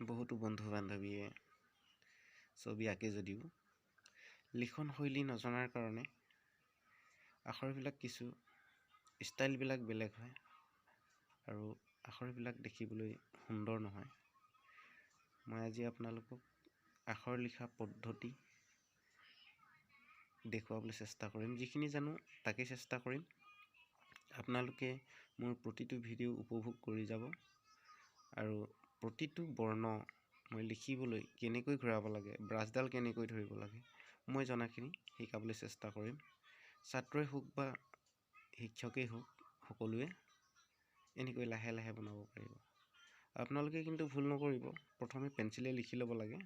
বহুতো বন্ধু বান্ধৱীয়ে ছবি আঁকে যদিও লিখন শৈলী নজনাৰ কাৰণে আখৰবিলাক কিছু ষ্টাইলবিলাক বেলেগ হয় আৰু আখৰবিলাক দেখিবলৈ সুন্দৰ নহয়। মই আজি আপোনালোকক আখৰ লিখা পদ্ধতি দেখুৱাবলৈ চেষ্টা কৰিম। যিখিনি জানো তাকে চেষ্টা কৰিম। আপোনালোকে মোৰ প্ৰতিটো ভিডিঅ' উপভোগ কৰি যাব আৰু প্ৰতিটো বৰ্ণ মই লিখিবলৈ কেনেকৈ ঘূৰাব লাগে, ব্ৰাছডাল কেনেকৈ ধৰিব লাগে, মই জনাখিনি শিকাবলৈ চেষ্টা কৰিম। ছাত্ৰই হওক বা শিক্ষকেই হওক, সকলোৱে এনেকৈ লাহে লাহে বনাব পাৰিব। আপোনালোকে কিন্তু ভুল নকৰিব, প্ৰথমে পেঞ্চিলে লিখি ল'ব লাগে।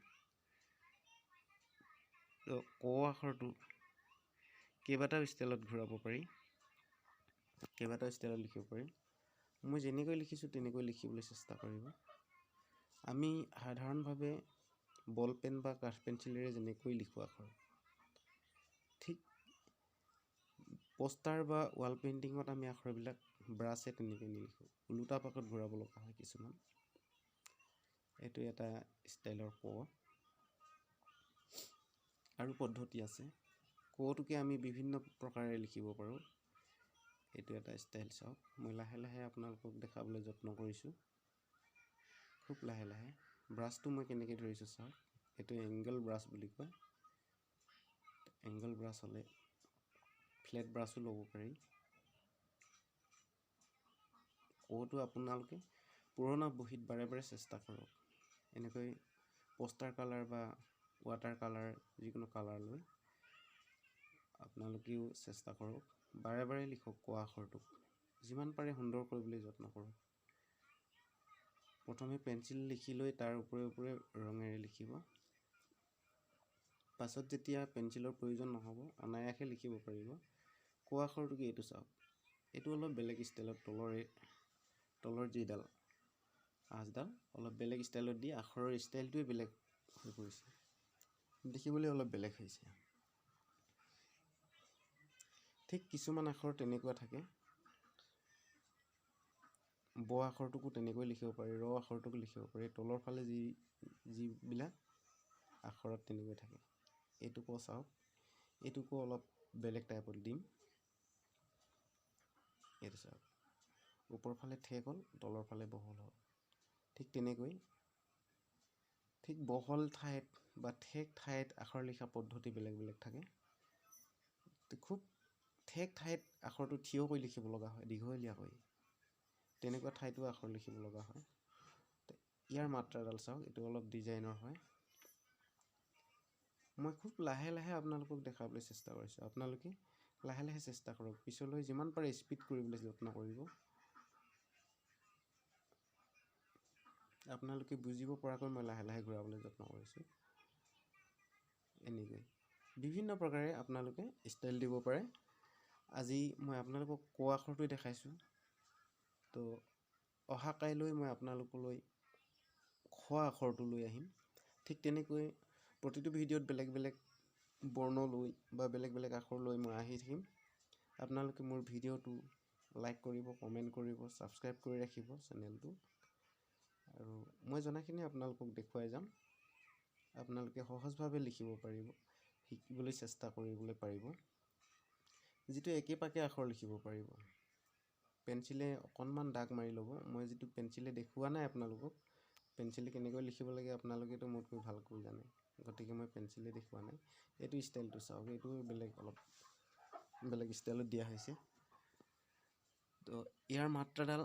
তো ক আখৰটো কেইবাটাও ষ্টাইলত ঘূৰাব পাৰি, কেইবাটাও ষ্টাইলত লিখিব পাৰি। মই যেনেকৈ লিখিছোঁ তেনেকৈ লিখিবলৈ চেষ্টা কৰিব। আমি সাধাৰণভাৱে বল পেন বা কাঠ পেঞ্চিলেৰে যেনেকৈ লিখোঁ আখৰ, ঠিক পোষ্টাৰ বা ৱাল পেইণ্টিঙত আমি আখৰবিলাক ব্ৰাছে তেনেকৈ নিলিখোঁ, ওলোটা পাকত ঘূৰাব লগা হয় কিছুমান। এইটো এটা ষ্টাইলৰ ক। আৰু পদ্ধতি আছে। কটোকে আমি বিভিন্ন প্ৰকাৰে লিখিব পাৰোঁ। এইটো এটা ষ্টাইল চাওক। মই লাহে লাহে আপোনালোকক দেখাবলৈ যত্ন কৰিছোঁ, খুব লাহে লাহে। ব্ৰাছটো মই কেনেকৈ ধৰিছোঁ চাওক। এইটো এংগল ব্ৰাছ বুলি কয়। এংগল ব্ৰাছ হ'লে ফ্লেট ব্ৰাছো ল'ব পাৰি। কটো আপোনালোকে পুৰণা বহীত বাৰে বাৰে চেষ্টা কৰক। এনেকৈ পোষ্টাৰ কালাৰ বা ৱাটাৰ কালাৰ, যিকোনো কালাৰ লৈ আপোনালোকেও চেষ্টা কৰক। বাৰে বাৰে লিখক ক আখৰটোক, যিমান পাৰে সুন্দৰ কৰিবলৈ যত্ন কৰক। প্ৰথমে পেঞ্চিল লিখি লৈ তাৰ ওপৰে ওপৰে ৰঙেৰে লিখিব। পাছত যেতিয়া পেঞ্চিলৰ প্ৰয়োজন নহ'ব, অনায়াসে লিখিব পাৰিব। ক আখৰটোকে এইটো চাওক। এইটো অলপ বেলেগ ষ্টাইলত তলৰ যিডাল আঁচডাল অলপ বেলেগ ষ্টাইলত দি আখৰৰ ষ্টাইলটোৱে বেলেগ হৈ পৰিছে, দেখিবলৈ অলপ বেলেগ হৈছে। ঠিক কিছুমান আখৰ তেনেকুৱা থাকে। ব আখৰটোকো তেনেকৈ লিখিব পাৰি, ৰ আখৰটোকো লিখিব পাৰি। তলৰ ফালে যিবিলাক আখৰত তেনেকৈ থাকে। এইটোকো চাওক, এইটোকো অলপ বেলেগ টাইপত দিম। এইটো চাওক, ওপৰ ফালে ঠেক হ'ল, তলৰ ফালে বহল হ'ল। ঠিক তেনেকৈ ঠিক বহল ঠাইত বা ঠেক ঠাইত আখৰ লিখা পদ্ধতি বেলেগ বেলেগ থাকে। খুব ঠেক ঠাইত আখৰটো থিয় কৰি লিখিব লগা হয়, দীঘলীয়াকৈ। তেনেকুৱা ঠাইতো আখৰ লিখিব লগা হয়। ইয়াৰ মাত্ৰাডাল চাওক, এইটো অলপ ডিজাইনৰ হয়। মই খুব লাহে লাহে আপোনালোকক দেখাবলৈ চেষ্টা কৰিছোঁ। আপোনালোকে লাহে লাহে চেষ্টা কৰক। পিছলৈ যিমান পাৰে স্পীড কৰিবলৈ যত্ন কৰিব। আপোনালোকে বুজিব পৰাকৈ মই লাহে লাহে ঘূৰাবলৈ যত্ন কৰিছোঁ। এনেকৈ বিভিন্ন প্ৰকাৰে আপোনালোকে ষ্টাইল দিব পাৰে। আজি মই আপোনালোকক ক আখৰটোৱে দেখাইছোঁ। তো অহা কাইলৈ মই আপোনালোকলৈ খ আখৰটো লৈ আহিম। ঠিক তেনেকৈ প্ৰতিটো ভিডিঅ'ত বেলেগ বেলেগ বৰ্ণ লৈ বা বেলেগ বেলেগ আখৰ লৈ মই আহি থাকিম। আপোনালোকে মোৰ ভিডিঅ'টো লাইক কৰিব, কমেণ্ট কৰিব, ছাবস্ক্ৰাইব কৰি ৰাখিব চেনেলটো। আৰু মই জনাখিনি আপোনালোকক দেখুৱাই যাম। আপোনালোকে সহজভাৱে লিখিব পাৰিব, শিকিবলৈ চেষ্টা কৰিবলৈ পাৰিব। যিটো একেপাকে আখৰ লিখিব পাৰিব। পেঞ্চিলে অকণমান দাগ মাৰি ল'ব। মই যিটো পেঞ্চিলে দেখুওৱা নাই আপোনালোকক, পেঞ্চিলে কেনেকৈ লিখিব লাগে আপোনালোকেতো মোতকৈ ভালকৈ জানে, গতিকে মই পেঞ্চিলে দেখুওৱা নাই। এইটো ষ্টাইলটো চাওক, এইটো অলপ বেলেগ ষ্টাইলত দিয়া হৈছে। তো ইয়াৰ মাত্ৰাডাল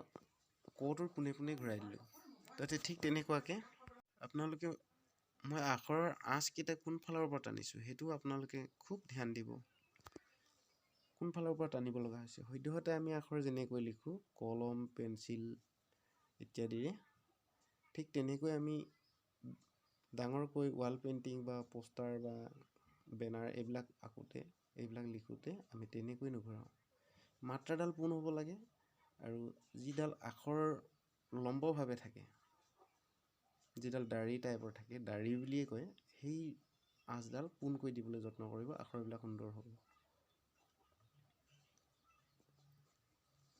কটোৰ পোনে পোনে ঘূৰাই দিলোঁ। তাতে ঠিক তেনেকুৱাকৈ আপোনালোকে মই আখৰৰ আঁচকেইটা কোনফালৰ পৰা টানিছোঁ সেইটো আপোনালোকে খুব ধ্যান দিব। কোনফালৰ পৰা টানিব লগা হৈছে। সদ্যহতে আমি আখৰ যেনেকৈ লিখোঁ কলম, পেঞ্চিল ইত্যাদিৰে, ঠিক তেনেকৈ আমি ডাঙৰকৈ ৱাল পেইণ্টিং বা পোষ্টাৰ বা বেনাৰ এইবিলাক আঁকোতে, এইবিলাক লিখোঁতে আমি তেনেকৈ নঘূৰাওঁ। মাত্ৰাডাল পোন হ'ব লাগে। আৰু যিডাল আখৰ লম্বভাৱে থাকে, যিডাল দাঢ়ি টাইপৰ থাকে, দাঢ়ি বুলিয়ে কয়, সেই আঁচডাল পোনকৈ দিবলৈ যত্ন কৰিব। আখৰবিলাক সুন্দৰ হ'ব।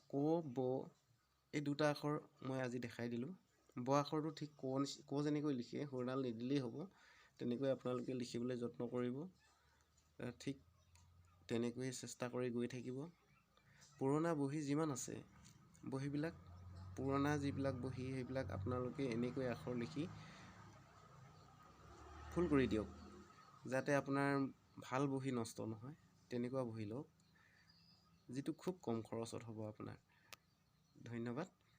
ক, ব এই দুটা আখৰ মই আজি দেখাই দিলোঁ। ব আখৰটো ঠিক ক যেনেকৈ লিখে সুৰডাল নিদিলেই হ'ব, তেনেকৈ আপোনালোকে লিখিবলৈ যত্ন কৰিব। ঠিক তেনেকৈয়ে চেষ্টা কৰি গৈ থাকিব। পুৰণা বহী যিমান আছে, বহীবিলাক পুৰণা যিবিলাক বহী সেইবিলাক আপোনালোকে এনেকৈ আখৰ লিখি ফুল কৰি দিয়ক, যাতে আপোনাৰ ভাল বহী নষ্ট নহয়। তেনেকুৱা বহী লওক, যিটো খুব কম খৰচত হ'ব আপোনাৰ। ধন্যবাদ।